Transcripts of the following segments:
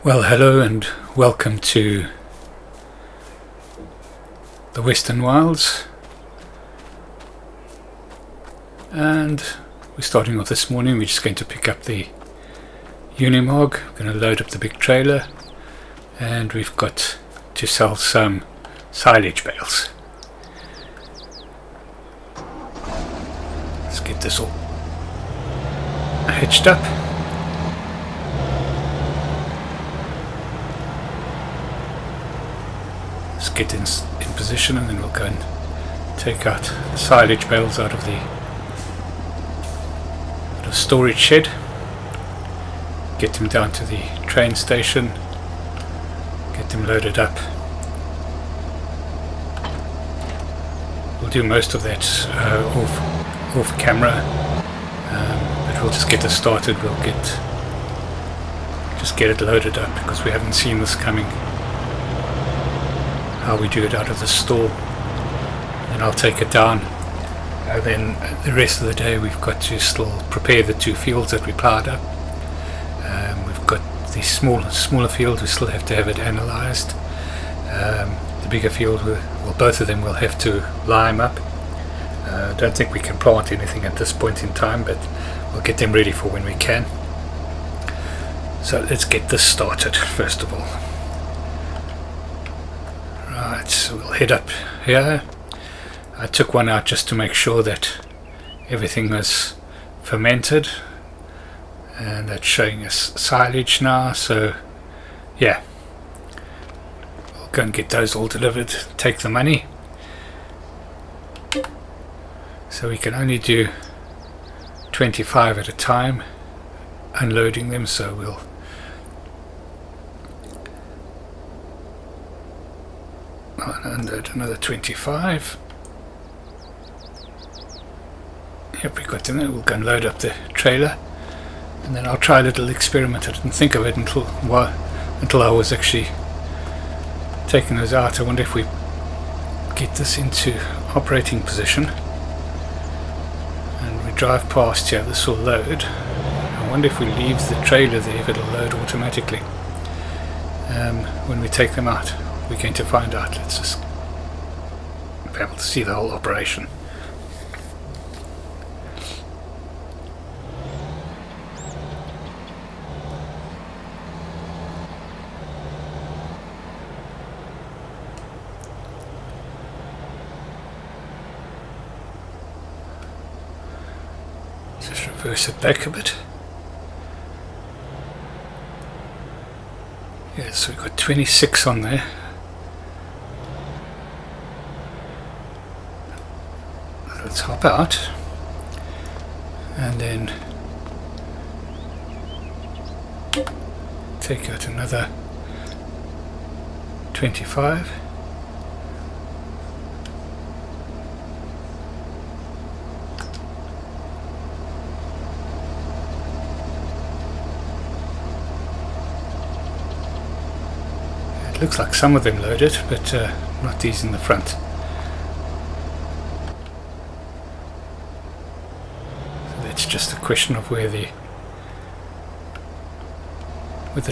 Well, hello and welcome to the Western Wilds, and we're starting off this morning. We're just going to pick up the Unimog. We're going to load up the big trailer, and we've got to sell some silage bales. Let's get this all hitched up. Let's get in position, and then we'll go and take out the silage bales out of the storage shed, get them down to the train station, get them loaded up. We'll do most of that off camera, but we'll just get this started. We'll just get it loaded up because we haven't seen this coming. How we do it out of the store, and I'll take it down, and then the rest of the day we've got to still prepare the two fields that we plowed up. We've got the smaller field, we still have to have it analysed. The bigger field, both of them will have to lime up. I don't think we can plant anything at this point in time, but we'll get them ready for when we can. So let's get this started first of all. Right, so we'll head up here. I took one out just to make sure that everything was fermented, and that's showing us silage now, so yeah, we'll go and get those all delivered, take the money. So we can only do 25 at a time unloading them, so we'll unload another 25. Yep, we got them there. We'll go and load up the trailer, and then I'll try a little experiment. I didn't think of it until I was actually taking those out. I wonder if we get this into operating position and we drive past here, this will load. I wonder if we leave the trailer there, if it'll load automatically when we take them out. We're going to find out. Let's just be able to see the whole operation. Just reverse it back a bit. Yeah, so we've got 26 on there. Let's hop out and then take out another 25. It looks like some of them loaded, but not these in the front. It's just a question of where the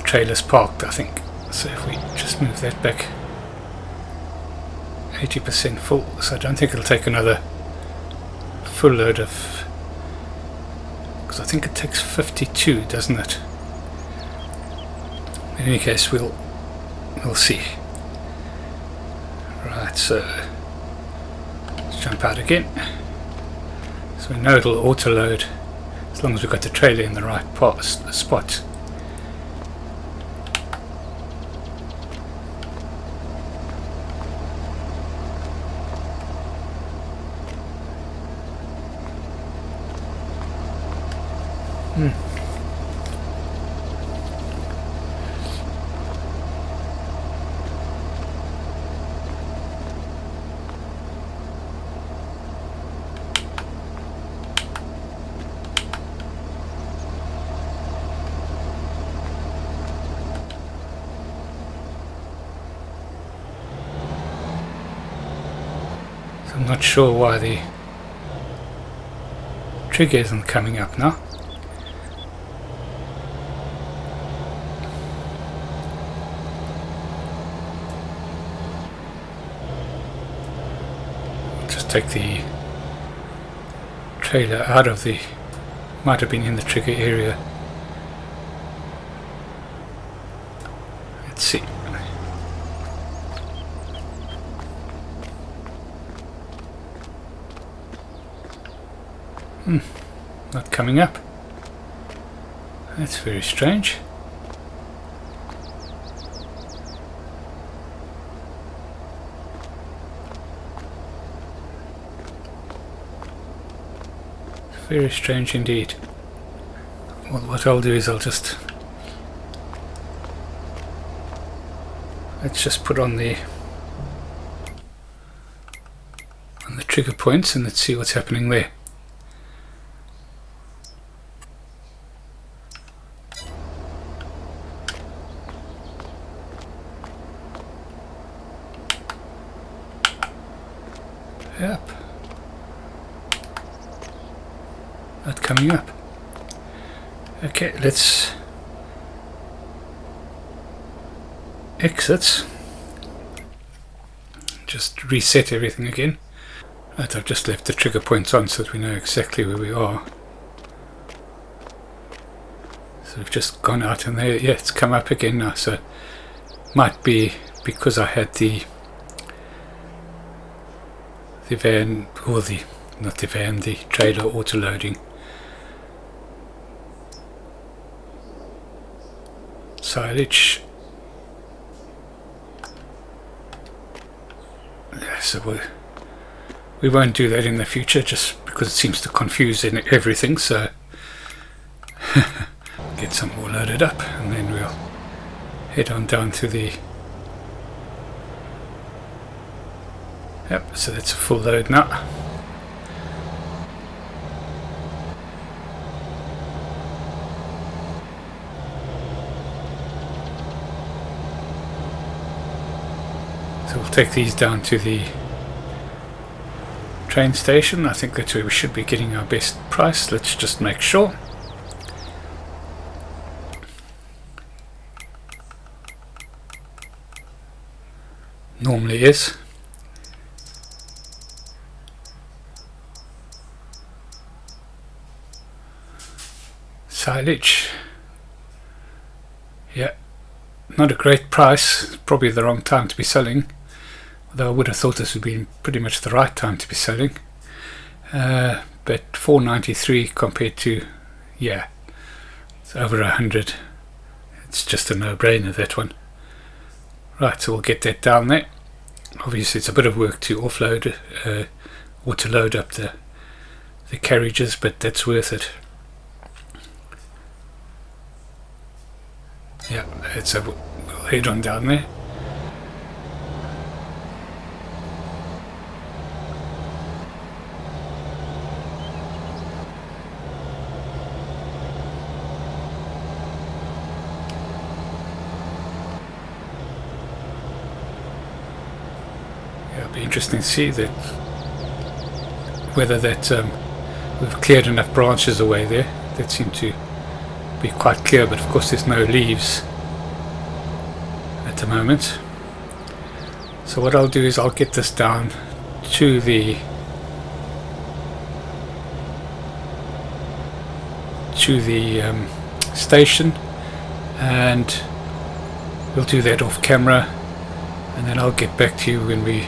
trailer's parked, I think. So if we just move that back 80% full, so I don't think it'll take another full load of, because I think it takes 52, doesn't it? In any case, we'll see. Right, so let's jump out again. So we know it'll auto load as long as we've got the trailer in the right spot. I'm not sure why the trigger isn't coming up now. take the trailer out of the, might have been in the trigger area. Let's see. Not coming up. That's very strange. Very strange indeed. Well, what I'll do is let's just put on the trigger points and let's see what's happening there. Yep. Not coming up. Okay, let's exit. Just reset everything again. Right, I've just left the trigger points on so that we know exactly where we are. So we've just gone out and there, yeah, it's come up again now, so might be because I had the van, or not the van, the trailer auto-loading. Silage. Yeah, so we won't do that in the future just because it seems to confuse everything, so get some more loaded up and then we'll head on down to the, yep, so that's a full load now. So we'll take these down to the train station. I think that's where we should be getting our best price. Let's just make sure. Normally is. Silage. Yeah, not a great price. Probably the wrong time to be selling. Although I would have thought this would be pretty much the right time to be selling. But $4.93 compared to, yeah, it's over 100. It's just a no-brainer, that one. Right, so we'll get that down there. Obviously it's a bit of work to offload or to load up the carriages, but that's worth it. Yeah, we'll head on down there. It'll be interesting to see that whether that we've cleared enough branches away there that seem to be quite clear, but of course there's no leaves at the moment. So what I'll do is I'll get this down to the station and we'll do that off camera, and then I'll get back to you when we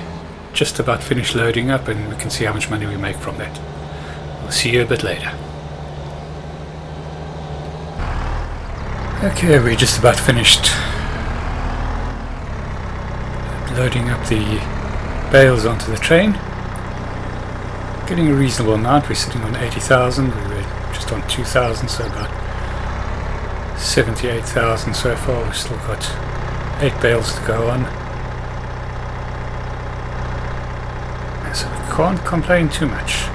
just about finish loading up and we can see how much money we make from that. We'll see you a bit later. Okay, we're just about finished loading up the bales onto the train. Getting a reasonable amount. We're sitting on 80,000. We were just on 2,000, so about 78,000 so far. We've still got 8 bales to go on. So we can't complain too much.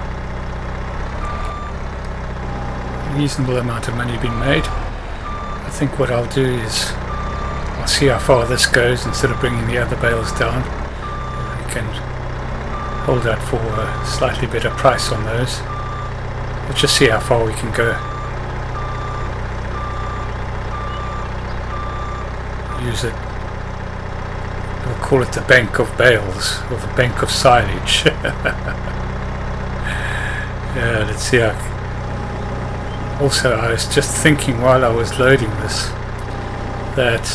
Reasonable amount of money being made. I think what I'll do is I'll see how far this goes instead of bringing the other bales down. We can hold out for a slightly better price on those. Let's just see how far we can go. Use it. We'll call it the bank of bales or the bank of silage. let's see. Also, I was just thinking while I was loading this that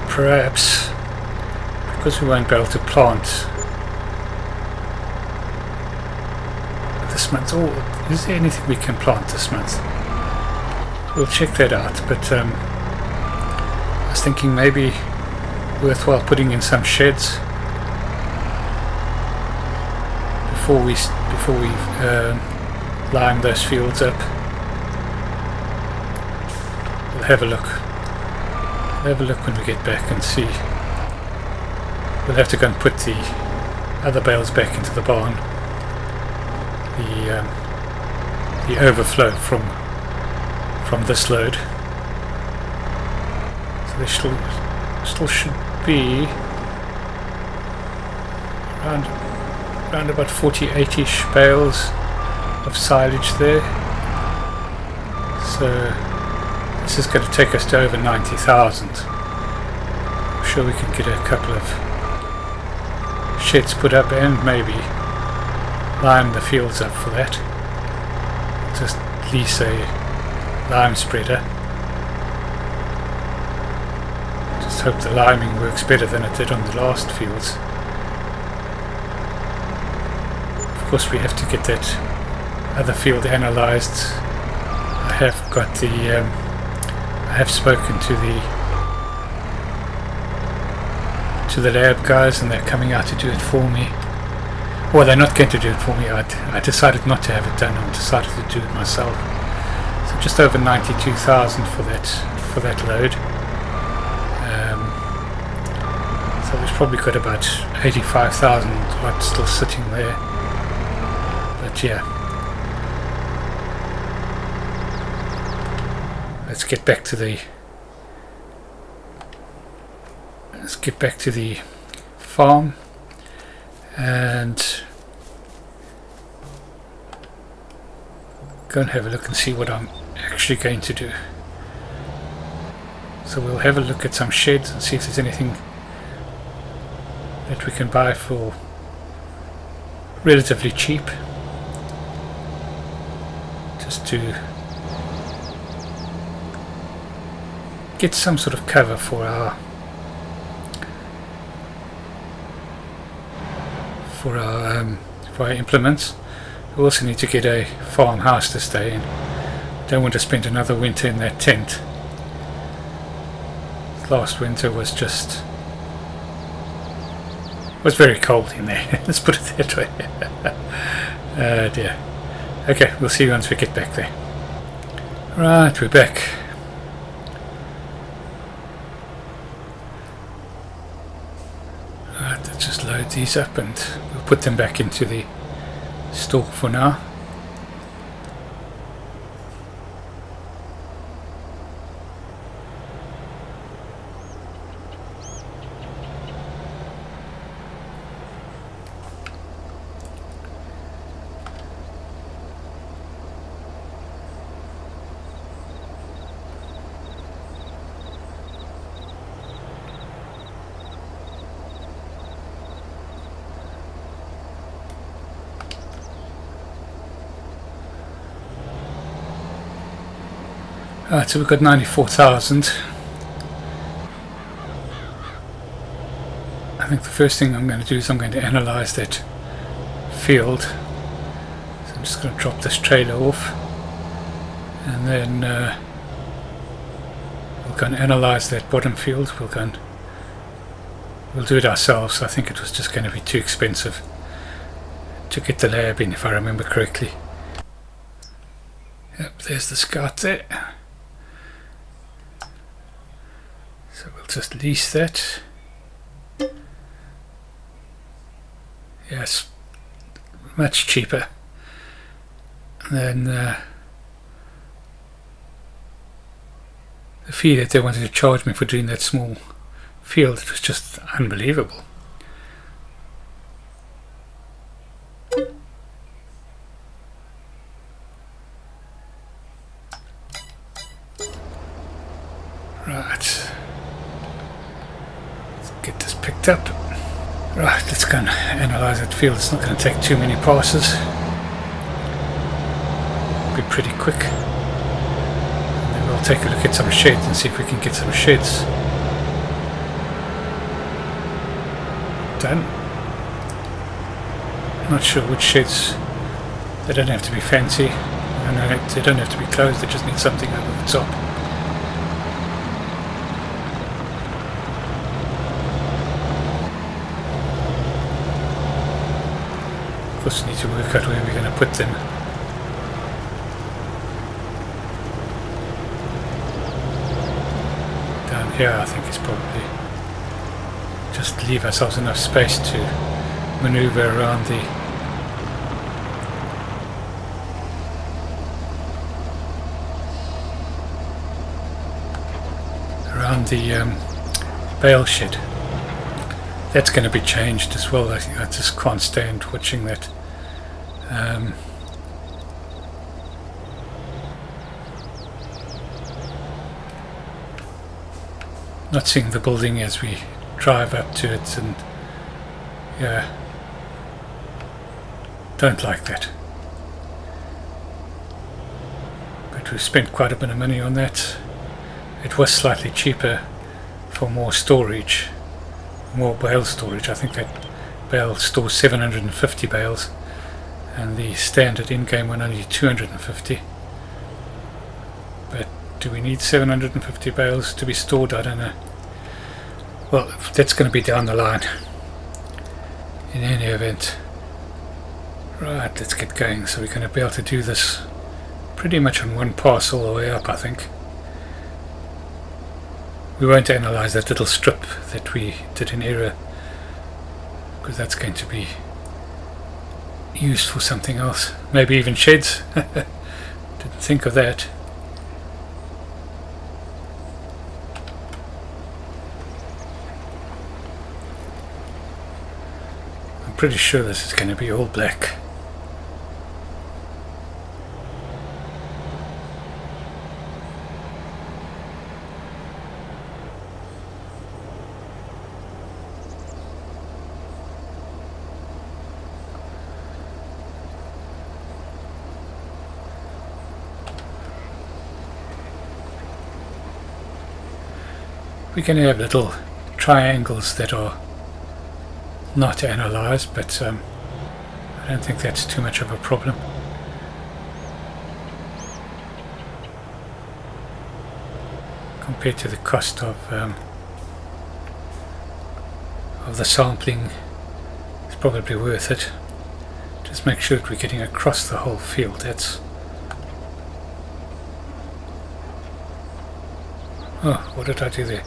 perhaps because we won't be able to plant this month, or is there anything we can plant this month? We'll check that out, but I was thinking maybe worthwhile putting in some sheds before we lime those fields up. We'll have a look. We'll have a look when we get back and see. We'll have to go and put the other bales back into the barn. The overflow from this load. So there still should be around about 48ish bales of silage there. So this is going to take us to over 90,000. I'm sure we can get a couple of sheds put up and maybe lime the fields up for that. Just lease a lime spreader. Just hope the liming works better than it did on the last fields. Of course we have to get that other field analysed. I have got the I have spoken to the lab guys, and they're coming out to do it for me. Well, they're not going to do it for me. I decided not to have it done. I decided to do it myself. So just over 92,000 for that load. So we've probably got about 85,000 odd still sitting there. But yeah, let's get back to the farm and go and have a look and see what I'm actually going to do. So we'll have a look at some sheds and see if there's anything that we can buy for relatively cheap, just to get some sort of cover for our implements. We also need to get a farmhouse to stay in. Don't want to spend another winter in that tent. Last winter was very cold in there. Let's put it that way. Dear. Okay, we'll see you once we get back there. Right, we're back. Right, let's just load these up and we'll put them back into the store for now. Right, so we've got 94,000. I think the first thing I'm going to do is I'm going to analyse that field. So I'm just going to drop this trailer off, and then we'll go and analyse that bottom field. We'll do it ourselves. I think it was just going to be too expensive to get the lab in, if I remember correctly. Yep, there's the Scout there. So we'll just lease that. Yes, much cheaper than the fee that they wanted to charge me for doing that small field. It was just unbelievable. Right, let's get this picked up. Right, let's go and analyse that field. It's not going to take too many passes. quick. And then we'll take a look at some sheds and see if we can get some sheds done. Not sure which sheds. They don't have to be fancy, and they don't have to be closed, they just need something over the top. Of course we need to work out where we're going to put them. Down here I think is probably just leave ourselves enough space to maneuver around the bale shed. That's going to be changed as well. I just can't stand watching that. Not seeing the building as we drive up to it, and yeah, don't like that. But we've spent quite a bit of money on that. It was slightly cheaper for more storage, more bale storage. I think that bale stores 750 bales and the standard in-game one only 250. But do we need 750 bales to be stored? I don't know. Well, that's going to be down the line in any event. Right, let's get going. So we're going to be able to do this pretty much on one pass all the way up, I think. We won't analyze that little strip that we did in error, because that's going to be used for something else. Maybe even sheds. Didn't think of that. I'm pretty sure this is going to be all black. We can have little triangles that are not analysed, but I don't think that's too much of a problem. Compared to the cost of the sampling, it's probably worth it. Just make sure that we're getting across the whole field. That's oh, what did I do there?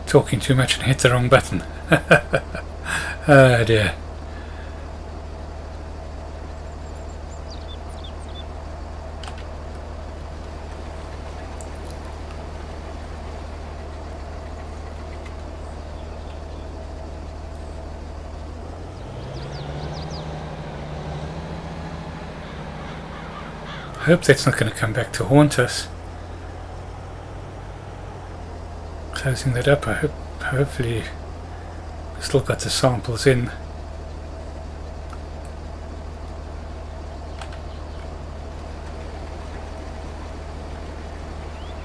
Talking too much and hit the wrong button. Oh dear. I hope that's not going to come back to haunt us. Closing that up, hopefully we've still got the samples in.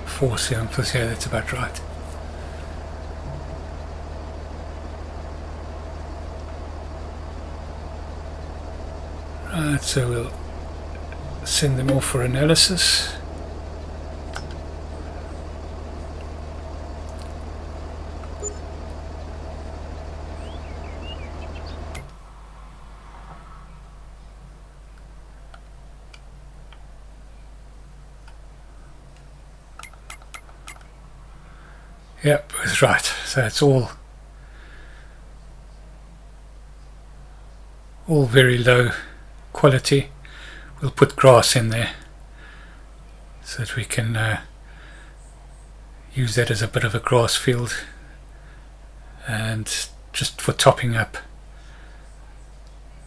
Four samples, yeah, that's about right. Right, so we'll send them off for analysis. Yep, that's right. So it's all very low quality. We'll put grass in there so that we can use that as a bit of a grass field, and just for topping up.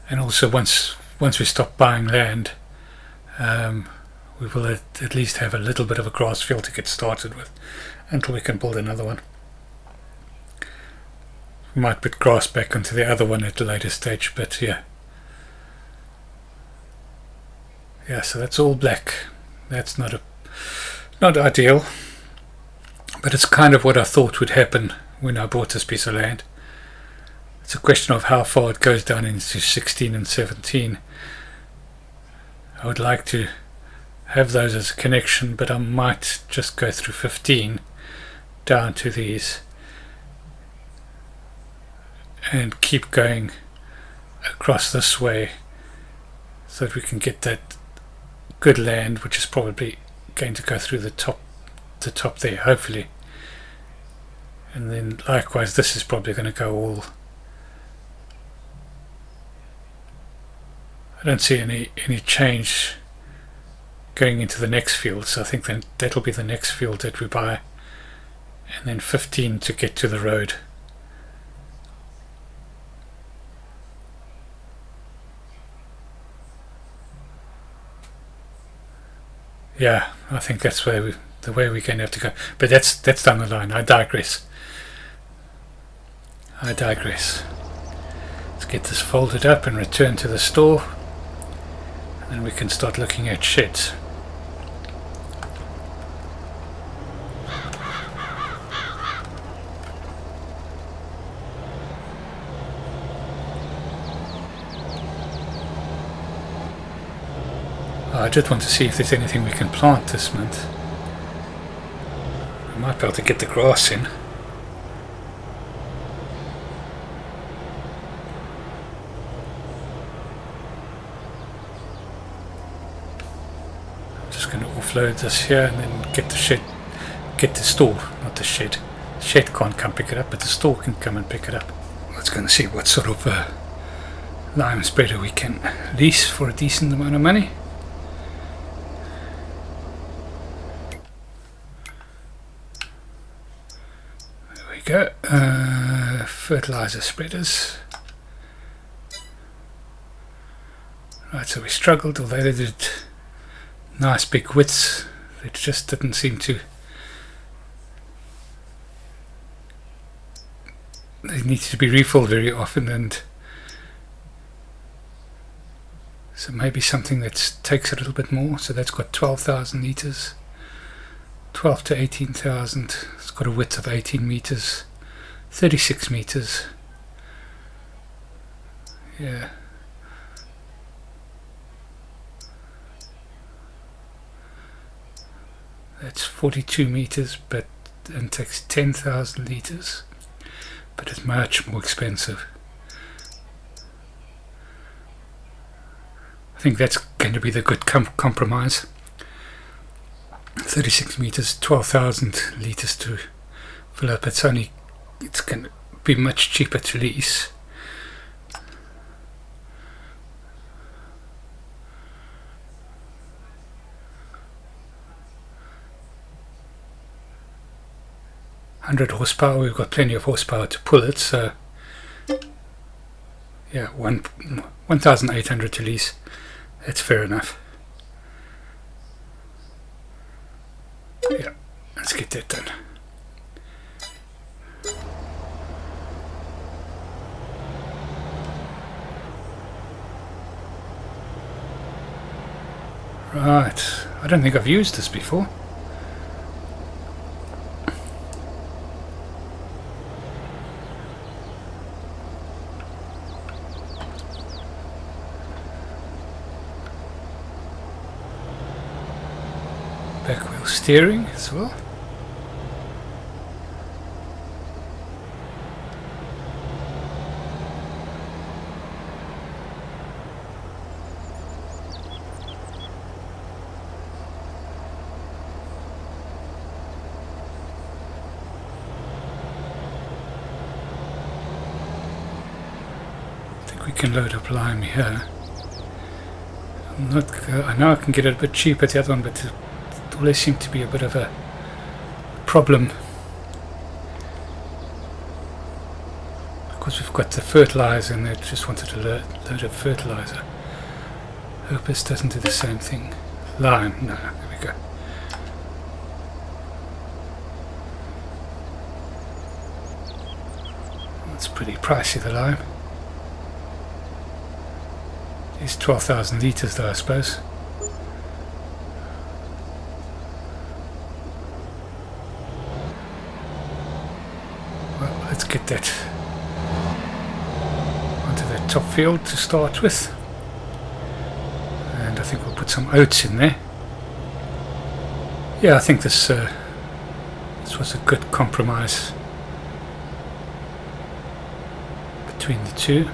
And also once we stop buying land, we will at least have a little bit of a grass field to get started with until we can build another one. We might put grass back onto the other one at a later stage, but yeah. Yeah, so that's all black. That's not ideal, but it's kind of what I thought would happen when I bought this piece of land. It's a question of how far it goes down into 16 and 17. I would like to have those as a connection, but I might just go through 15 down to these and keep going across this way so that we can get that good land, which is probably going to go through the top there, hopefully. And then likewise this is probably going to go all. I don't see any change going into the next field, so I think then that'll be the next field that we buy, and then 15 to get to the road. Yeah, I think that's the way we're going to have to go. But that's down the line. I digress. Let's get this folded up and return to the store, and then we can start looking at sheds. I just want to see if there's anything we can plant this month. We might be able to get the grass in. I'm just going to offload this here and then get the store, not the shed. The shed can't come pick it up, but the store can come and pick it up. Let's go and see what sort of lime spreader we can lease for a decent amount of money. Go. Fertilizer spreaders. Right, so we struggled, although they did nice big widths, it just didn't seem to. They needed to be refilled very often, and so maybe something that takes a little bit more. So that's got 12,000 litres. 12 to 18,000. It's got a width of 18 meters, 36 meters. Yeah. That's 42 meters, and takes 10,000 liters, but it's much more expensive. I think that's going to be the good compromise. 36 meters, 12,000 liters to fill up. It's going to be much cheaper to lease. (100 horsepower). We've got plenty of horsepower to pull it, so yeah, 1,800 to lease. That's fair enough. Yeah, let's get that done. Right, I don't think I've used this before. Back wheel steering as well. I think we can load up lime here. I know I can get it a bit cheaper at the other one, but it always seemed to be a bit of a problem because we've got the fertilizer and they just wanted to load up fertilizer. Hope this doesn't do the same thing. Lime, no, there we go. Let's pretty pricey, the lime. It's 12,000 litres though, I suppose. Well, let's get that onto that top field to start with. And I think we'll put some oats in there. Yeah, I think this was a good compromise between the two.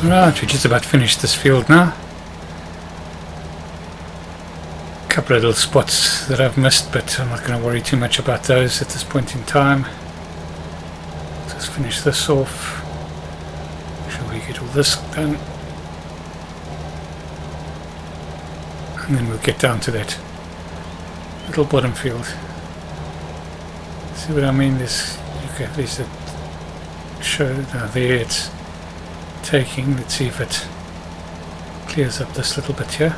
Right, we're just about finished this field now. A couple of little spots that I've missed, but I'm not going to worry too much about those at this point in time. Just finish this off. Make sure we get all this done. And then we'll get down to that little bottom field. See what I mean? There's a show there. It's taking. Let's see if it clears up this little bit here.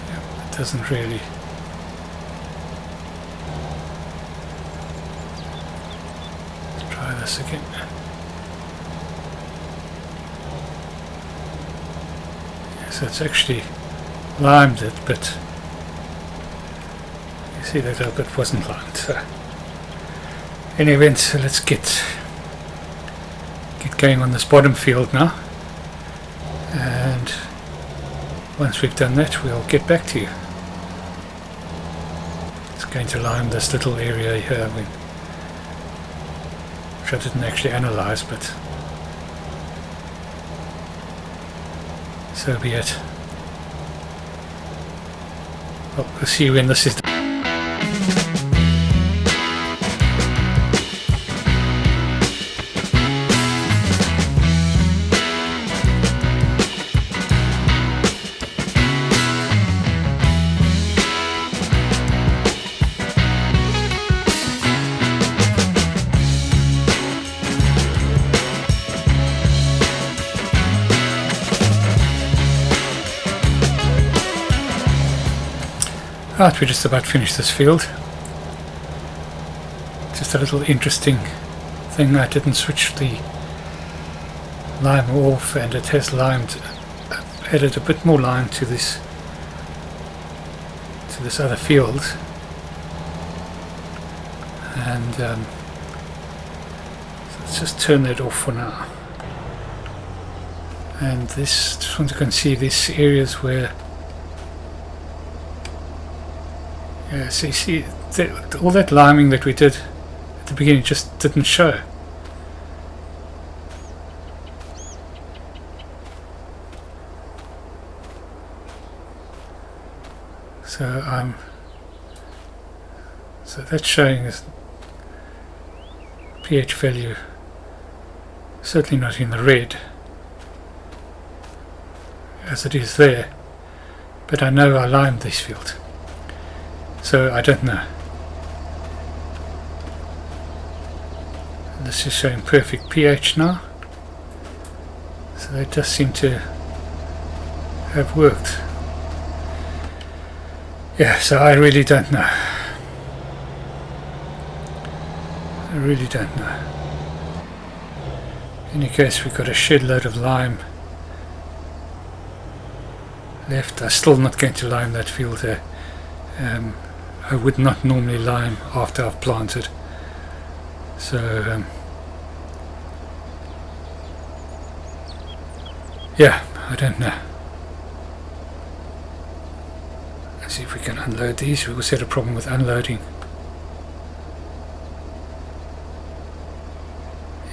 Yeah, it doesn't really. Let's try this again. Yeah, so it's actually limed it, but you see that little bit wasn't limed. So in any event, so let's get going on this bottom field now, and once we've done that we'll get back to you. It's going to lime this little area here, which I didn't actually analyze, but so be it. Well, we'll see you when this is done. Right, we're just about finished this field. Just a little interesting thing, I didn't switch the lime off, and it has added a bit more lime to this other field. And so let's just turn that off for now. And this, just want to go and see these areas where, yeah, so you see all that liming that we did at the beginning just didn't show. So I'm So that's showing us pH value certainly not in the red as it is there, but I know I limed this field, so I don't know. This is showing perfect pH now, so that does seem to have worked. Yeah, so I really don't know. I really don't know. In any case, we've got a shed load of lime left. I'm still not going to lime that field there. I would not normally lime after I've planted. So yeah, I don't know. Let's see if we can unload these. We also had a problem with unloading.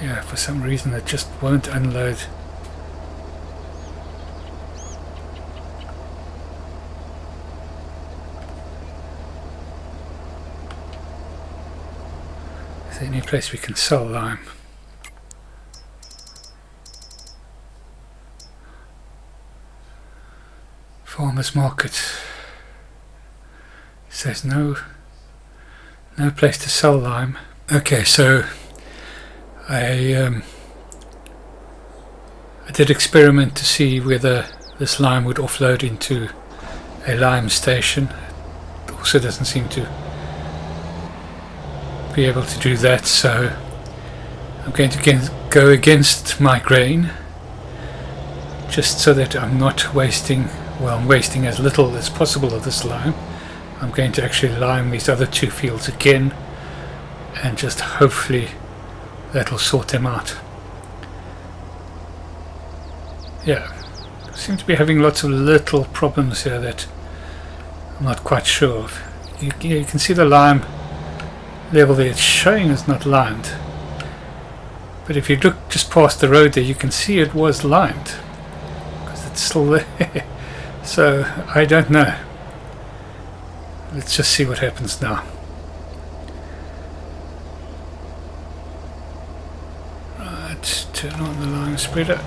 Yeah, for some reason it just won't unload. Is there any place we can sell lime? Farmers market says no place to sell lime. Okay, so I did experiment to see whether this lime would offload into a lime station. It also doesn't seem to be able to do that, so I'm going to go against my grain, just so that I'm not wasting, well, I'm wasting as little as possible of this lime. I'm going to actually lime these other two fields again, and just hopefully that'll sort them out. Yeah, seem to be having lots of little problems here that I'm not quite sure of. You can see the lime level there, it's showing it's not limed, but if you look just past the road there, you can see it was limed because it's still there. So I don't know. Let's just see what happens now. Right, turn on the lime spreader.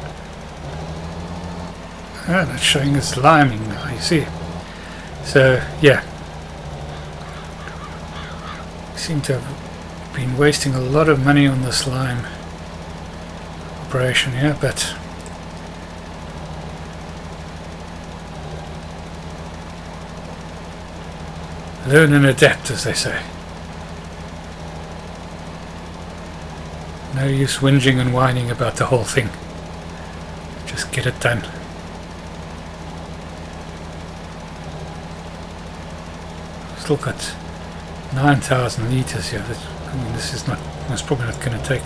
Ah, that's showing it's liming now, you see. So yeah, seem to have been wasting a lot of money on this lime operation here, but learn and adapt, as they say. No use whinging and whining about the whole thing. Just get it done. Still got 9,000 litres here. I mean, this is not, most probably not going to take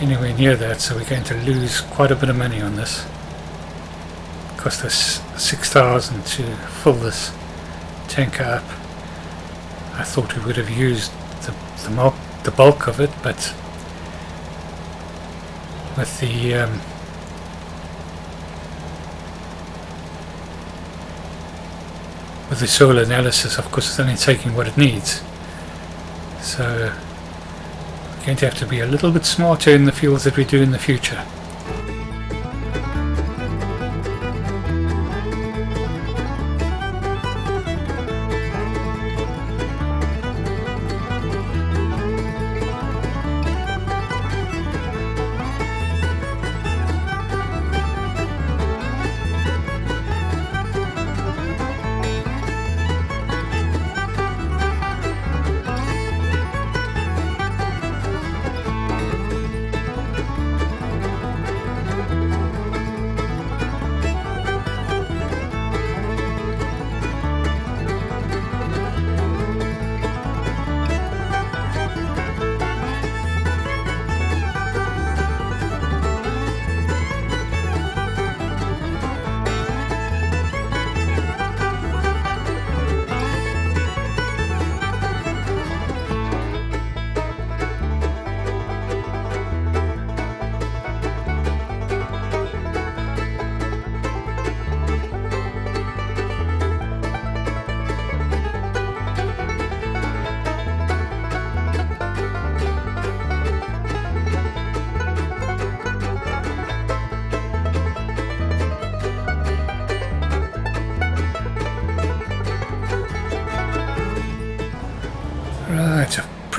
anywhere near that, so we're going to lose quite a bit of money on this. It cost us 6,000 to fill this tanker up. I thought we would have used the bulk of it, but with the soil analysis, of course, it's only taking what it needs. So we're going to have to be a little bit smarter in the fields that we do in the future.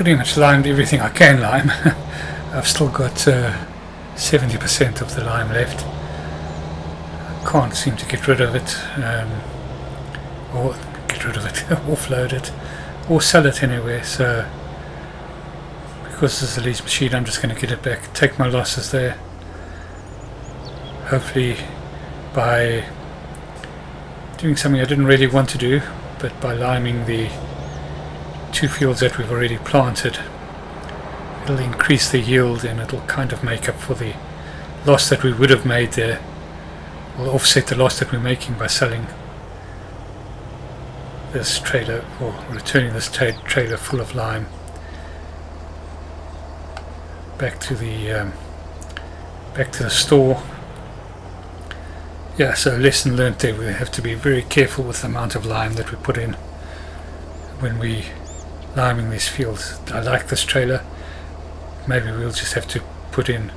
pretty much limed everything I can lime. I've still got 70% of the lime left. I can't seem to get rid of it, or get rid of it, offload it, or sell it anywhere. So because this is a lease machine, I'm just going to get it back, take my losses there. Hopefully by doing something I didn't really want to do, but by liming the 2 fields that we've already planted, it'll increase the yield and it'll kind of make up for the loss that we would have made there. Will offset the loss that we're making by selling this trailer, or returning this trailer full of lime back to the store. Yeah, so lesson learned there. We have to be very careful with the amount of lime that we put in when we liming these fields. I like this trailer. Maybe we'll just have to put in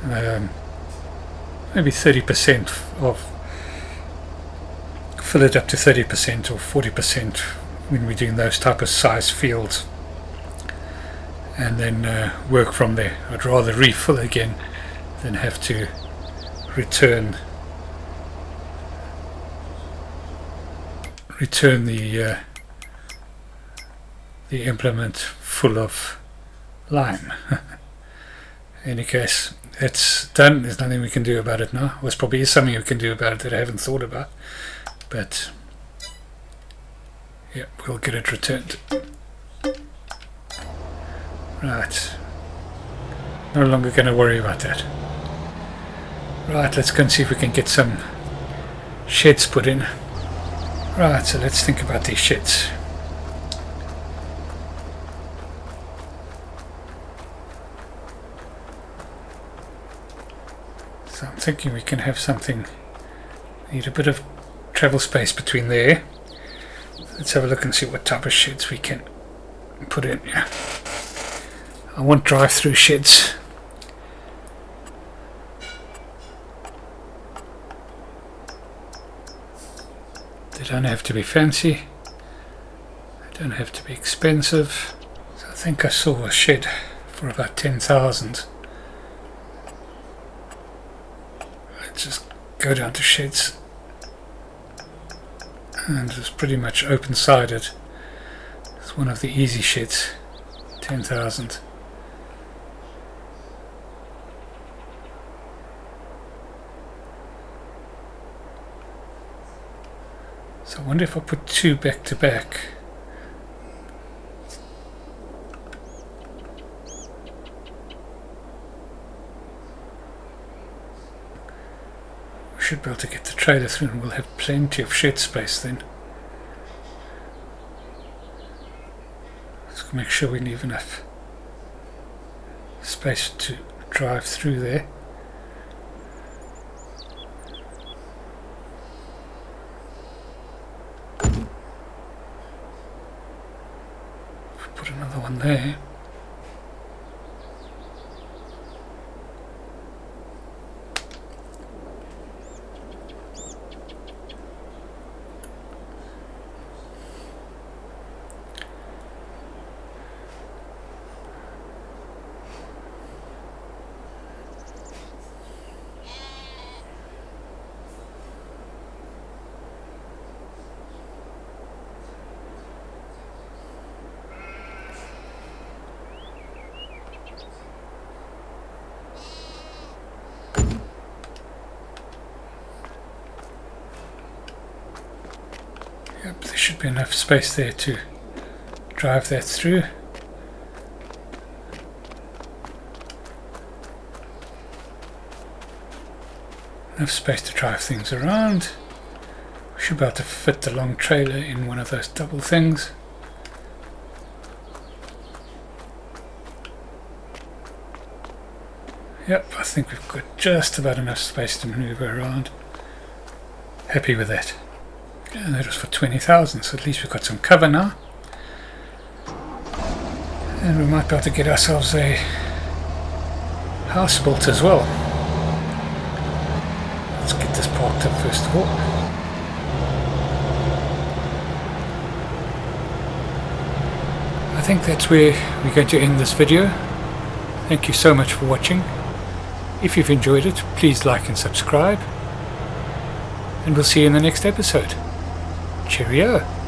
maybe 30% of, fill it up to 30% or 40% when we're doing those type of size fields, and then work from there. I'd rather refill again than have to return the implement full of lime. In any case, it's done. There's nothing we can do about it now. Well, there probably is something we can do about it that I haven't thought about, but yeah, we'll get it returned. Right, no longer going to worry about that. Right, let's go and see if we can get some sheds put in. Right, so let's think about these sheds. So I'm thinking we can have something, need a bit of travel space between there. Let's have a look and see what type of sheds we can put in. Yeah, I want drive-through sheds. They don't have to be fancy, they don't have to be expensive. So I think I saw a shed for about 10,000. Let's just go down to sheds, and it's pretty much open-sided. It's one of the easy sheds, 10,000. So I wonder if I put 2 back to back. We should be able to get the trailer through, and we'll have plenty of shed space then. Let's make sure we leave enough space to drive through there. Put another one there. Yep, there should be enough space there to drive that through. Enough space to drive things around. We should be able to fit the long trailer in one of those double things. Yep, I think we've got just about enough space to maneuver around. Happy with that. And that was for 20,000, so at least we've got some cover now. And we might be able to get ourselves a house built as well. Let's get this parked up first of all. I think that's where we're going to end this video. Thank you so much for watching. If you've enjoyed it, please like and subscribe. And we'll see you in the next episode. Cheerio.